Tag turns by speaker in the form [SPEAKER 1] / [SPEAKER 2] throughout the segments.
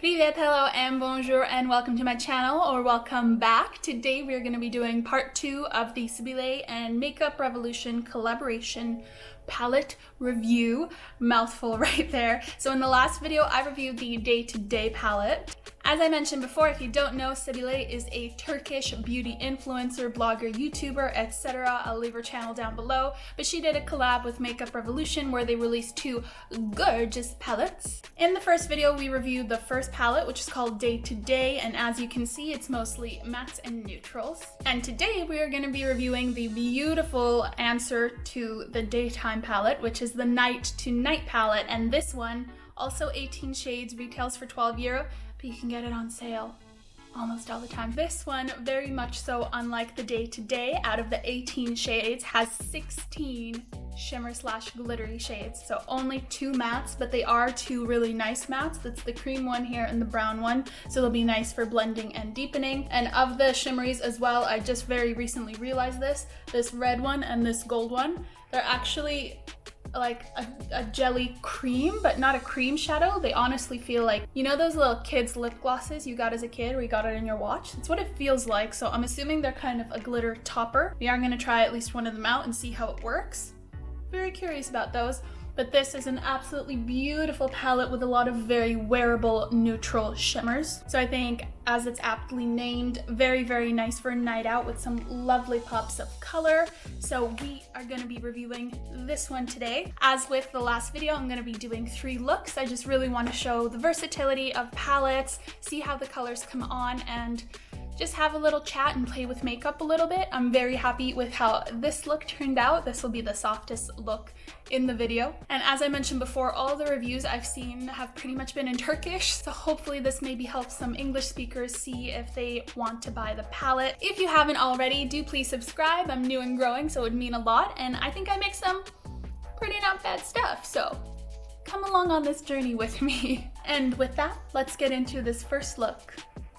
[SPEAKER 1] Vivet, hello and bonjour and welcome to my channel, or welcome back. Today we are going to be doing part 2 of the Sebile and Makeup Revolution collaboration palette review. Mouthful right there. So in the last video I reviewed the Day to Day palette. As I mentioned before, if you don't know, Sebile is a Turkish beauty influencer, blogger, YouTuber, etc. I'll leave her channel down below. But she did a collab with Makeup Revolution where they released 2 gorgeous palettes. In the first video, we reviewed the first palette, which is called Day to Day, and as you can see, it's mostly mattes and neutrals. And today we are going to be reviewing the beautiful answer to the daytime palette, which is the Night to Night palette, and this one, also 18 shades, retails for €12. But you can get it on sale almost all the time. This one, very much so unlike the Day to Day, out of the 18 shades, has 16 shimmer slash glittery shades. So only 2 mattes, but they are 2 really nice mattes. That's the cream one here and the brown one. So they'll be nice for blending and deepening. And of the shimmeries as well, I just very recently realized this red one and this gold one, they're actually like a jelly cream, but not a cream shadow. They honestly feel like, you know those little kids lip glosses you got as a kid where you got it in your watch? That's what it feels like. So I'm assuming they're kind of a glitter topper. We are going to try at least one of them out and see how it works. Very curious about those. But this is an absolutely beautiful palette with a lot of very wearable neutral shimmers. So I think, as it's aptly named, very, very nice for a night out with some lovely pops of color. So we are going to be reviewing this one today. As with the last video, I'm going to be doing 3 looks. I just really want to show the versatility of palettes, see how the colors come on, and just have a little chat and play with makeup a little bit. I'm very happy with how this look turned out. This will be the softest look in the video. And as I mentioned before, all the reviews I've seen have pretty much been in Turkish, so hopefully this maybe helps some English speakers see if they want to buy the palette. If you haven't already, do please subscribe. I'm new and growing, so it would mean a lot, and I think I make some pretty not bad stuff, so come along on this journey with me. And with that, let's get into this first look.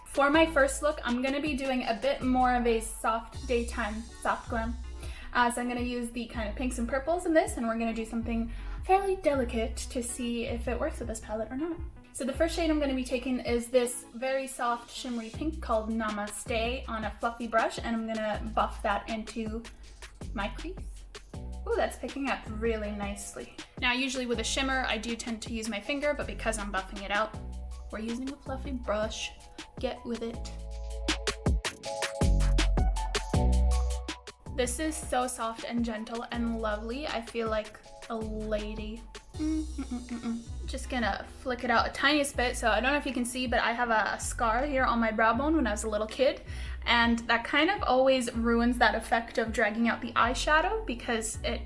[SPEAKER 1] For my first look, I'm going to be doing a bit more of a soft daytime soft glam, as I'm going to use the kind of pinks and purples in this, and we're going to do something fairly delicate to see if it works with this palette or not. So the first shade I'm going to be taking is this very soft shimmery pink called Namaste on a fluffy brush, and I'm going to buff that into my crease. Ooh, that's picking up really nicely. Now usually with a shimmer I do tend to use my finger, but because I'm buffing it out, we're using a fluffy brush. Get with it. This is so soft and gentle and lovely. I feel like a lady. Just gonna flick it out a tiniest bit. So I don't know if you can see, but I have a scar here on my brow bone when I was a little kid, and that kind of always ruins that effect of dragging out the eyeshadow because it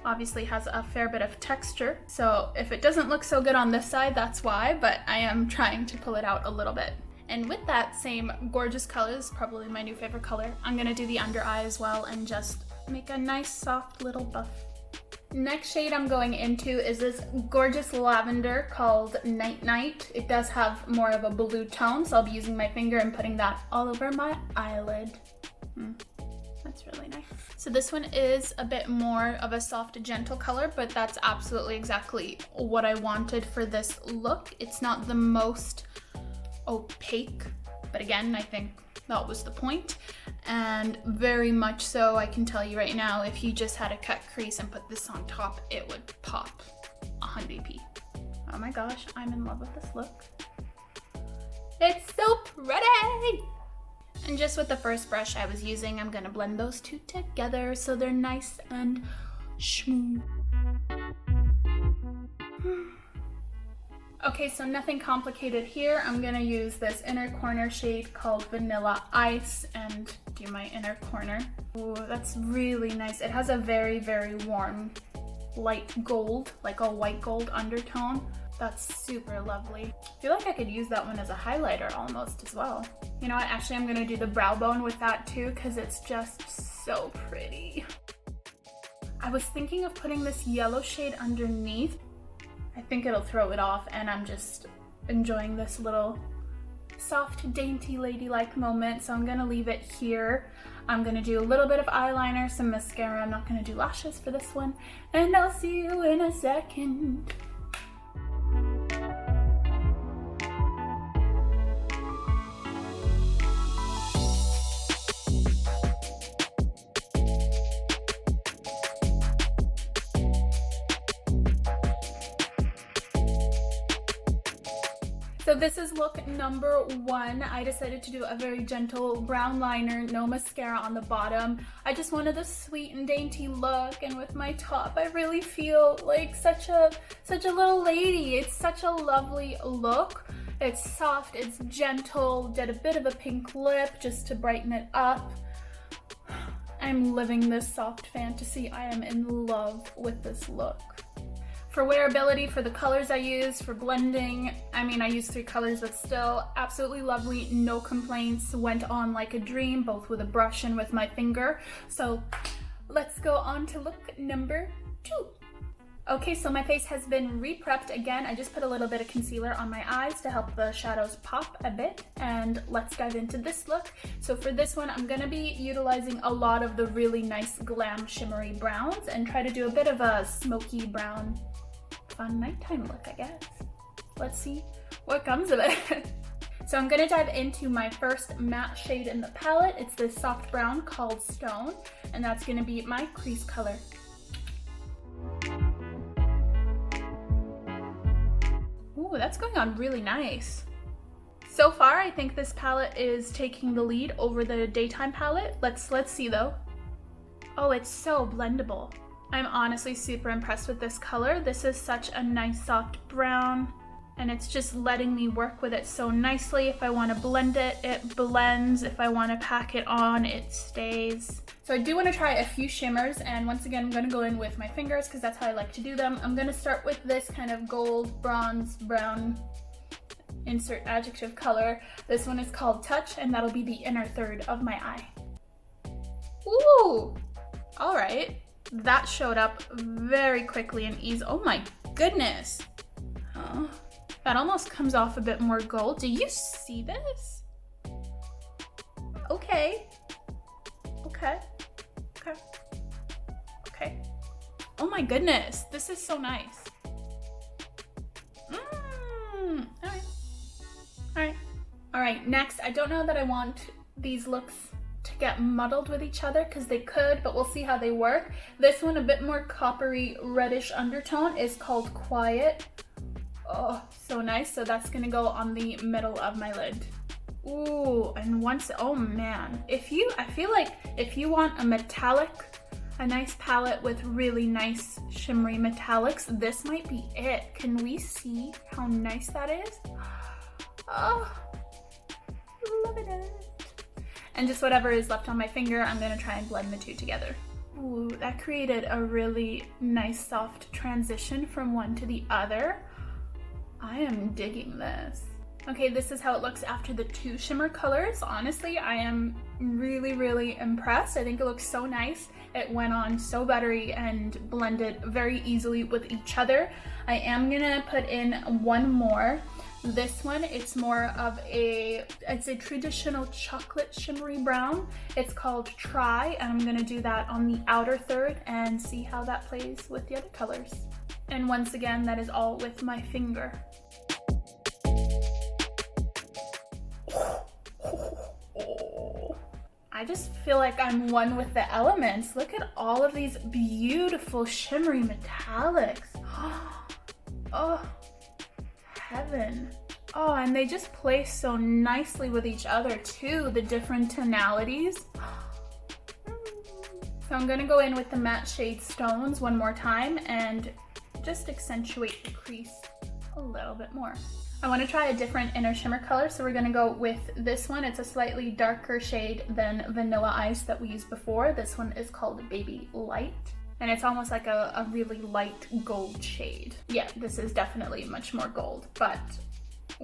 [SPEAKER 1] obviously has a fair bit of texture. So if it doesn't look so good on this side, that's why, but I am trying to pull it out a little bit. And with that same gorgeous color, this is probably my new favorite color, I'm gonna do the under eye as well and just make a nice soft little buff. Next shade I'm going into is this gorgeous lavender called Night Night. It does have more of a blue tone, so I'll be using my finger and putting that all over my eyelid. That's really nice. So this one is a bit more of a soft, gentle color, but that's absolutely exactly what I wanted for this look. It's not the most opaque, but again, I think that was the point. And very much so, I can tell you right now, if you just had a cut crease and put this on top, it would pop 100p. Oh my gosh, I'm in love with this look. It's so pretty! And just with the first brush I was using, I'm gonna blend those 2 together so they're nice and smooth. Okay, so nothing complicated here. I'm gonna use this inner corner shade called Vanilla Ice and do my inner corner. Ooh, that's really nice. It has a very, very warm light gold, like a white gold undertone. That's super lovely. I feel like I could use that one as a highlighter almost as well. You know what, actually I'm gonna do the brow bone with that too because it's just so pretty. I was thinking of putting this yellow shade underneath. I think it'll throw it off, and I'm just enjoying this little soft, dainty, ladylike moment, so I'm gonna leave it here. I'm gonna do a little bit of eyeliner, some mascara. I'm not gonna do lashes for this one, and I'll see you in a second. So this is look number 1. I decided to do a very gentle brown liner, no mascara on the bottom. I just wanted a sweet and dainty look, and with my top I really feel like such a little lady. It's such a lovely look. It's soft, it's gentle, did a bit of a pink lip just to brighten it up. I'm living this soft fantasy. I am in love with this look. For wearability, for the colors I use, for blending, I mean, I used 3 colors, but still absolutely lovely, no complaints, went on like a dream, both with a brush and with my finger. So let's go on to look number 2. Okay, so my face has been re-prepped again. I just put a little bit of concealer on my eyes to help the shadows pop a bit, and let's dive into this look. So for this one, I'm gonna be utilizing a lot of the really nice glam shimmery browns and try to do a bit of a smoky brown fun nighttime look, I guess. Let's see what comes of it. So I'm gonna dive into my first matte shade in the palette. It's this soft brown called Stone, and that's gonna be my crease color. Ooh, that's going on really nice. So far, I think this palette is taking the lead over the daytime palette. Let's see though. Oh, it's so blendable. I'm honestly super impressed with this color. This is such a nice soft brown, and it's just letting me work with it so nicely. If I want to blend it, it blends. If I want to pack it on, it stays. So I do want to try a few shimmers, and once again, I'm going to go in with my fingers because that's how I like to do them. I'm going to start with this kind of gold, bronze, brown, insert adjective color. This one is called Touch, and that'll be the inner third of my eye. Ooh, all right. That showed up very quickly and easy. Oh my goodness. Oh, that almost comes off a bit more gold. Do you see this? Okay. Okay. Okay. Okay. Oh my goodness. This is so nice. All right. All right. All right. Next, I don't know that I want these looks to get muddled with each other because they could, but we'll see how they work. This one, a bit more coppery reddish undertone, is called Quiet. Oh, so nice. So that's gonna go on the middle of my lid. Ooh, and once, oh man. I feel like if you want a nice palette with really nice shimmery metallics, this might be it. Can we see how nice that is? Oh, loving it. And just whatever is left on my finger, I'm gonna try and blend the two together. Ooh, that created a really nice soft transition from one to the other. I am digging this. Okay, this is how it looks after the 2 shimmer colors. Honestly, I am really, really impressed. I think it looks so nice. It went on so buttery and blended very easily with each other. I am gonna put in one more. This one, it's more of it's a traditional chocolate shimmery brown. It's called Try, and I'm gonna do that on the outer third and see how that plays with the other colors. And once again, that is all with my finger. I just feel like I'm one with the elements. Look at all of these beautiful shimmery metallics. Oh, heaven. Oh, and they just play so nicely with each other too, the different tonalities. So I'm gonna go in with the matte shade Stones one more time and just accentuate the crease a little bit more. I want to try a different inner shimmer color, so we're going to go with this one. It's a slightly darker shade than Vanilla Ice that we used before. This one is called Baby Light, and it's almost like a really light gold shade. Yeah, this is definitely much more gold, but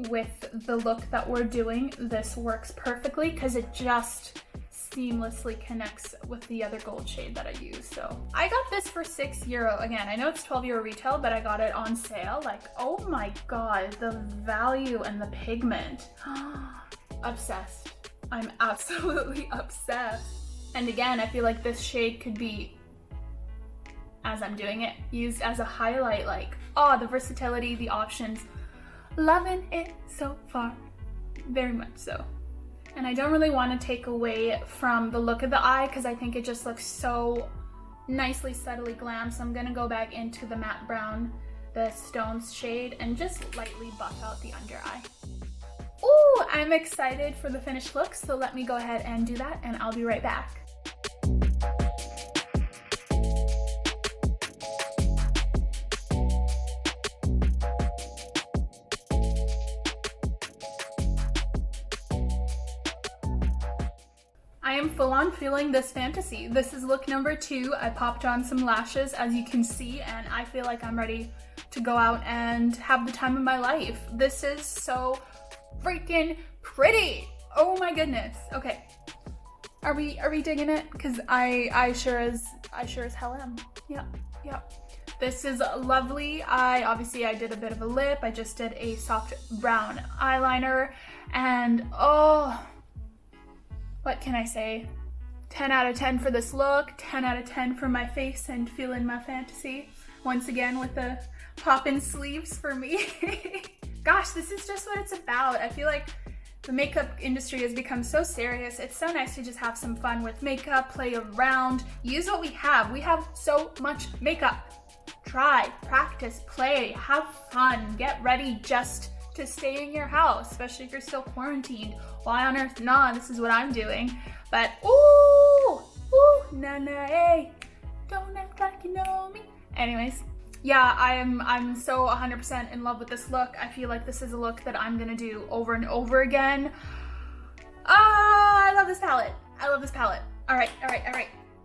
[SPEAKER 1] with the look that we're doing, this works perfectly because it just seamlessly connects with the other gold shade that I use. So I got this for €6. Again, I know it's €12 retail, but I got it on sale. Like, oh my god, the value and the pigment. Obsessed. I'm absolutely obsessed. And again, I feel like this shade could be, as I'm doing it, used as a highlight. Like, oh, the versatility, the options. Loving it so far. Very much so. And I don't really want to take away from the look of the eye because I think it just looks so nicely, subtly glam. So I'm going to go back into the matte brown, the Stones shade, and just lightly buff out the under eye. I'm excited for the finished look, so let me go ahead and do that, and I'll be right back. I am full on feeling this fantasy. This is look number 2. I popped on some lashes, as you can see, and I feel like I'm ready to go out and have the time of my life. This is so freaking pretty. Oh my goodness. Okay. Are we digging it? Because I sure as hell am. Yep. This is lovely. I did a bit of a lip. I just did a soft brown eyeliner, and oh, what can I say? 10 out of 10 for this look, 10 out of 10 for my face and feeling my fantasy. Once again with the pop-in sleeves for me. Gosh, this is just what it's about. I feel like the makeup industry has become so serious. It's so nice to just have some fun with makeup, play around, use what we have. We have so much makeup. Try, practice, play, have fun, get ready just to stay in your house, especially if you're still quarantined. Why on earth not? This is what I'm doing. But ooh, nah, hey, don't act like you know me. Anyways, yeah, I'm so 100% in love with this look. I feel like this is a look that I'm gonna do over and over again. I love this palette. All right.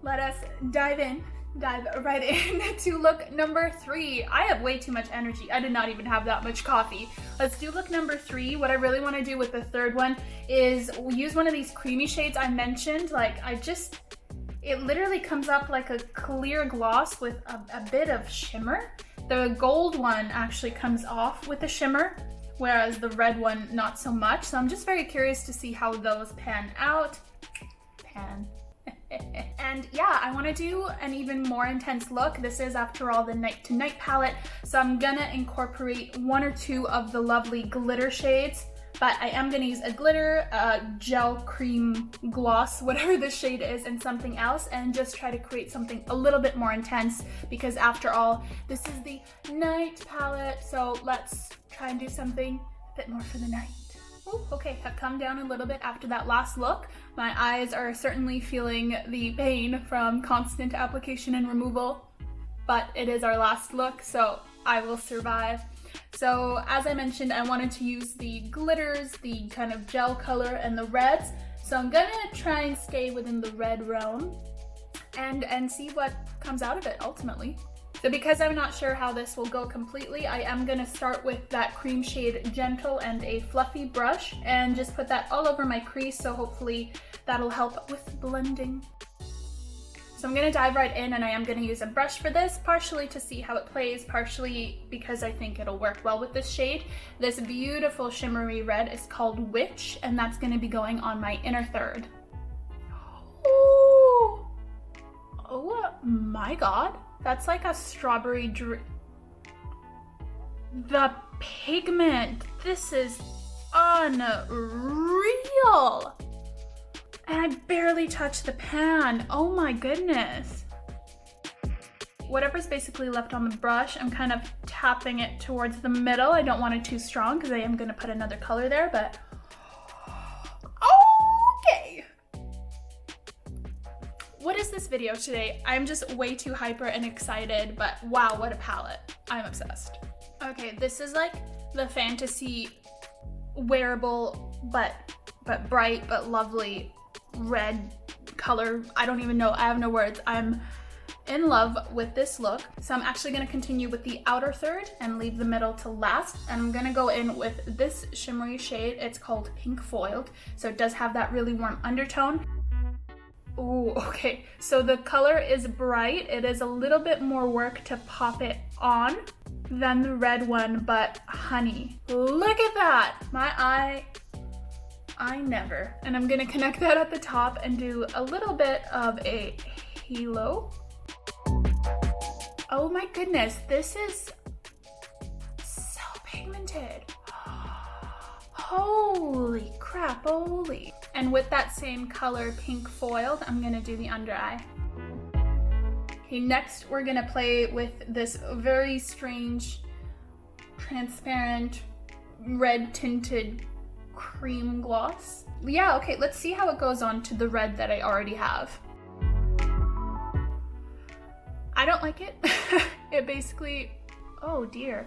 [SPEAKER 1] Let us dive right into look number 3. I have way too much energy. I did not even have that much coffee. Let's do look number 3. What I really want to do with the third one is use one of these creamy shades I mentioned. Like, it literally comes up like a clear gloss with a bit of shimmer. The gold one actually comes off with a shimmer, whereas the red one not so much. So I'm just very curious to see how those pan out. And yeah, I want to do an even more intense look. This is, after all, the Night to Night palette, so I'm gonna incorporate 1 or 2 of the lovely glitter shades, but I am gonna use a glitter, gel cream gloss, whatever the shade is, and something else, and just try to create something a little bit more intense, because after all, this is the night palette, so let's try and do something a bit more for the night. Ooh, okay, have come down a little bit after that last look. My eyes are certainly feeling the pain from constant application and removal, but it is our last look, so I will survive. So as I mentioned, I wanted to use the glitters, the kind of gel color, and the reds. So I'm gonna try and stay within the red realm and see what comes out of it ultimately. So because I'm not sure how this will go completely, I am gonna start with that cream shade Gentle and a fluffy brush and just put that all over my crease, so hopefully that'll help with blending. So I'm gonna dive right in, and I am gonna use a brush for this, partially to see how it plays, partially because I think it'll work well with this shade. This beautiful shimmery red is called Witch, and that's gonna be going on my inner third. Ooh. Oh my God. That's like a strawberry The pigment, this is unreal. And I barely touched the pan. Oh my goodness. Whatever's basically left on the brush, I'm kind of tapping it towards the middle. I don't want it too strong because I am gonna put another color there, but okay. What is this video today? I'm just way too hyper and excited, but wow, what a palette. I'm obsessed. Okay, this is like the fantasy wearable, but bright, but lovely red color. I don't even know, I have no words. I'm in love with this look. So I'm actually gonna continue with the outer third and leave the middle to last. And I'm gonna go in with this shimmery shade. It's called Pink Foiled. So it does have that really warm undertone. Ooh, okay, so the color is bright. It is a little bit more work to pop it on than the red one, but honey, look at that. My eye, I never. And I'm gonna connect that at the top and do a little bit of a halo. Oh my goodness, this is so pigmented. Holy crap, holy. And with that same color, Pink Foiled, I'm gonna do the under eye. Okay, next we're gonna play with this very strange, transparent, red tinted cream gloss. Yeah, okay, let's see how it goes on to the red that I already have. I don't like it. It basically, oh dear.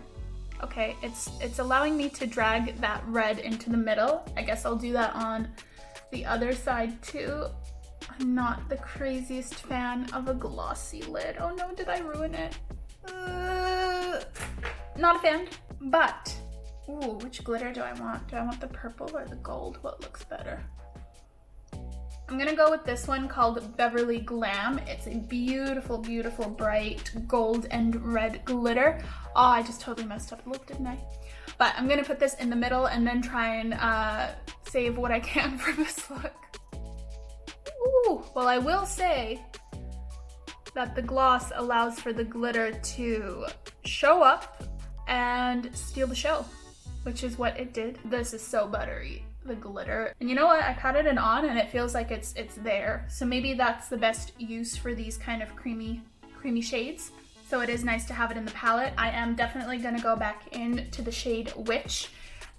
[SPEAKER 1] Okay, it's allowing me to drag that red into the middle. I guess I'll do that on the other side too. I'm not the craziest fan of a glossy lid. Oh no, did I ruin it? Not a fan, but, ooh, which glitter do I want? Do I want the purple or the gold? What looks better? I'm gonna go with this one called Beverly Glam. It's a beautiful, beautiful, bright gold and red glitter. Oh, I just totally messed up the look, didn't I? But I'm gonna put this in the middle and then try and save what I can for this look. Ooh, well, I will say that the gloss allows for the glitter to show up and steal the show, which is what it did. This is so buttery, the glitter. And you know what? I patted it on and it feels like it's there. So maybe that's the best use for these kind of creamy shades. So it is nice to have it in the palette. I am definitely gonna go back into the shade Witch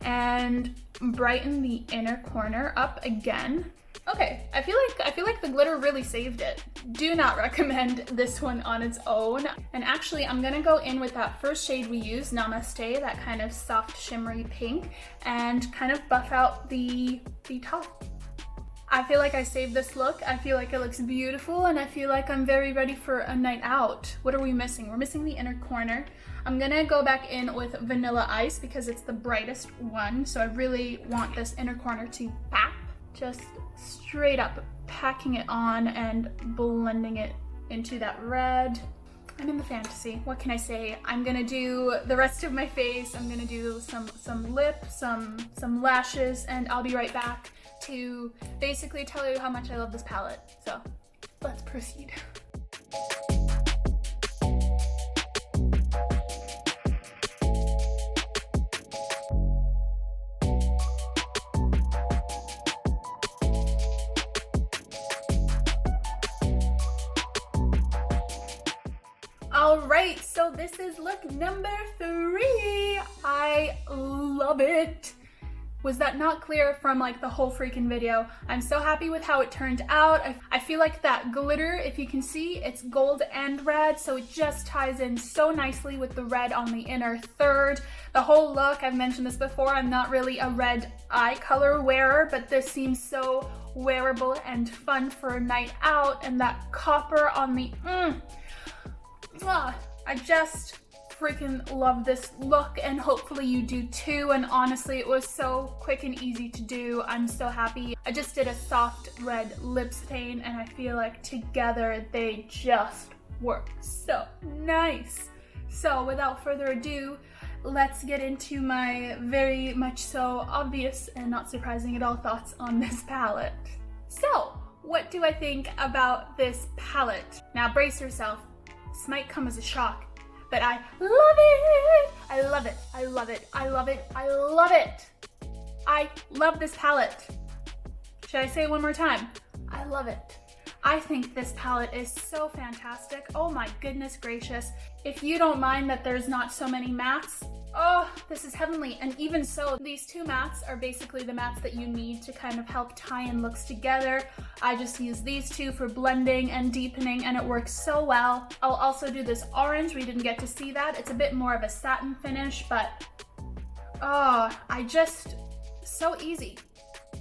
[SPEAKER 1] and brighten the inner corner up again. Okay, I feel like the glitter really saved it. Do not recommend this one on its own. And actually, I'm gonna go in with that first shade we used, Namaste, that kind of soft shimmery pink, and kind of buff out the top. I feel like I saved this look. I feel like it looks beautiful, and I feel like I'm very ready for a night out. What are we missing? We're missing the inner corner. I'm gonna go back in with Vanilla Ice because it's the brightest one, so I really want this inner corner to pop. Just straight up packing it on and blending it into that red. I'm in the fantasy. What can I say? I'm gonna do the rest of my face. I'm gonna do some lip, some lashes, and I'll be right back to basically tell you how much I love this palette. So let's proceed. Alright, so this is look number 3. I love it. Was that not clear from like the whole freaking video? I'm so happy with how it turned out. I feel like that glitter, if you can see, it's gold and red, so it just ties in so nicely with the red on the inner third. The whole look, I've mentioned this before, I'm not really a red eye color wearer, but this seems so wearable and fun for a night out, and that copper on the I just freaking love this look, and hopefully you do too. And honestly, it was so quick and easy to do. I'm so happy. I just did a soft red lip stain, and I feel like together they just work so nice. So without further ado, let's get into my very much so obvious and not surprising at all thoughts on this palette. So what do I think about this palette? Now brace yourself. This might come as a shock, but I love it! I love it, I love it, I love it, I love it! I love this palette. Should I say it one more time? I love it. I think this palette is so fantastic. Oh my goodness gracious. If you don't mind that there's not so many mattes, oh, this is heavenly. And even so, these two mattes are basically the mattes that you need to kind of help tie in looks together. I just use these two for blending and deepening, and it works so well. I'll also do this orange. We didn't get to see that. It's a bit more of a satin finish, but oh, so easy.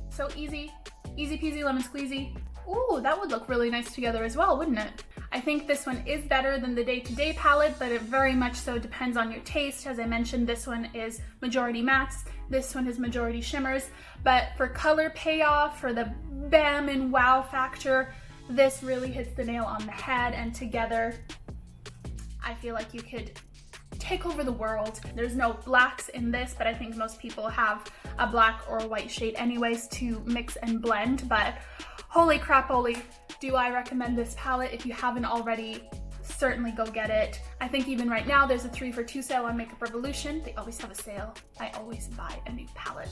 [SPEAKER 1] So easy. Easy peasy lemon squeezy. Ooh, that would look really nice together as well, wouldn't it? I think this one is better than the Day-to-Day palette, but it very much so depends on your taste. As I mentioned, this one is majority mattes, this one is majority shimmers, but for color payoff, for the bam and wow factor, this really hits the nail on the head, and together, I feel like you could take over the world. There's no blacks in this, but I think most people have a black or a white shade anyways to mix and blend, but holy crapoly, do I recommend this palette. If you haven't already, certainly go get it. I think even right now there's a 3 for 2 sale on Makeup Revolution. They always have a sale. I always buy a new palette.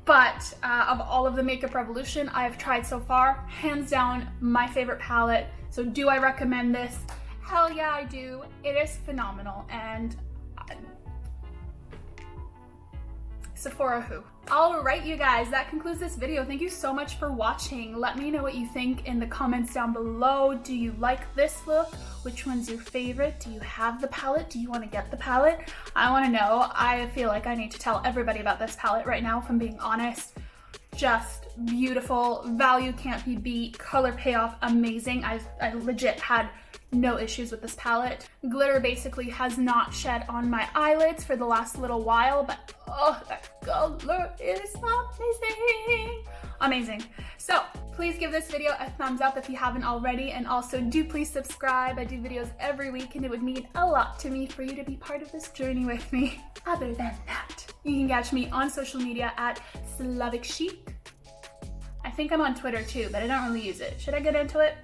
[SPEAKER 1] But of all of the Makeup Revolution I've tried so far, hands down my favorite palette. So do I recommend this? Hell yeah, I do. It is phenomenal, and Sephora who. Alright you guys, that concludes this video. Thank you so much for watching. Let me know what you think in the comments down below. Do you like this look? Which one's your favorite? Do you have the palette? Do you want to get the palette? I want to know. I feel like I need to tell everybody about this palette right now, if I'm being honest. Just beautiful, value can't be beat, color payoff amazing. I legit had no issues with this palette. Glitter basically has not shed on my eyelids for the last little while, but oh, that color is amazing. Amazing. So please give this video a thumbs up if you haven't already, and also do please subscribe. I do videos every week and it would mean a lot to me for you to be part of this journey with me. Other than that, you can catch me on social media at SLAVIC CHIC. I think I'm on Twitter too, but I don't really use it. Should I get into it?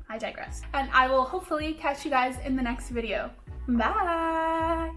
[SPEAKER 1] I digress. And I will hopefully catch you guys in the next video. Bye!